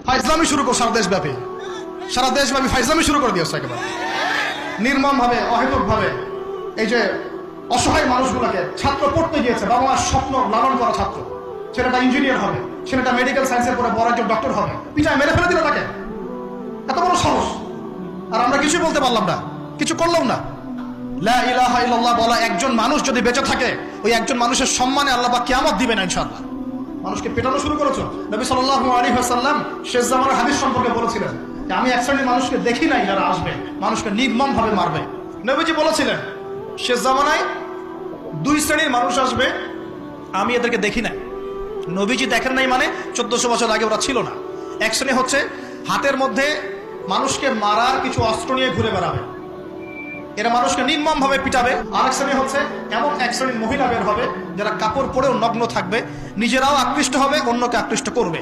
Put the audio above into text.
ফাইজলামি শুরু কর সারা দেশব্যাপী ফাইজলামি শুরু করে দিয়েছে একেবারে নির্মমভাবে, অহেতুকভাবে। এই যে অসহায় মানুষগুলোকে, ছাত্র পড়তে গিয়েছে, বাবা মার স্বপ্ন লালন করা ছাত্র, ছেলেটা ইঞ্জিনিয়ার হবে, ছেলেটা মেডিকেল সায়েন্সের পরে বড় একজন ডক্টর হবে, পিছায় মেরে ফেলে দিল তাকে। এত বড় সাহস! আর আমরা কিছু বলতে পারলাম না, কিছু করলাম না। লা ইলাহা ইল্লাল্লাহ বলা একজন মানুষ যদি বেঁচে থাকে, ওই একজন মানুষের সম্মানে আল্লাহ পাক কিয়ামত দিবে না ইনশাআল্লাহ। মানুষকে পেটানো শুরু করেছো। নবী সাল্লাল্লাহু আলাইহি ওয়াসাল্লাম শেষ জামানার হাদিস সম্পর্কে বলেছিলেন যে আমি এক শ্রেণীর মানুষকে দেখি নাই যারা আসবে, মানুষকে নির্মম ভাবে মারবে। নবীজি বলেছিলেন শেষ জামানায় দুই শ্রেণীর মানুষ আসবে, আমি এদেরকে দেখি নাই। নবীজি দেখেন নাই মানে 1400 বছর আগে ওরা ছিল না। এক শ্রেণী হচ্ছে হাতের মধ্যে মানুষকে মারার কিছু অস্ত্র নিয়ে ঘুরে বেড়াবে, এরা মানুষকে নির্মম ভাবে পিটাবে। আরেক শ্রেণী হচ্ছে এমন এক শ্রেণীর মহিলা বের হবে যারা কাপড় পরেও নগ্ন থাকবে, নিজেরাও আকৃষ্ট হবে, অন্যকে আকৃষ্ট করবে।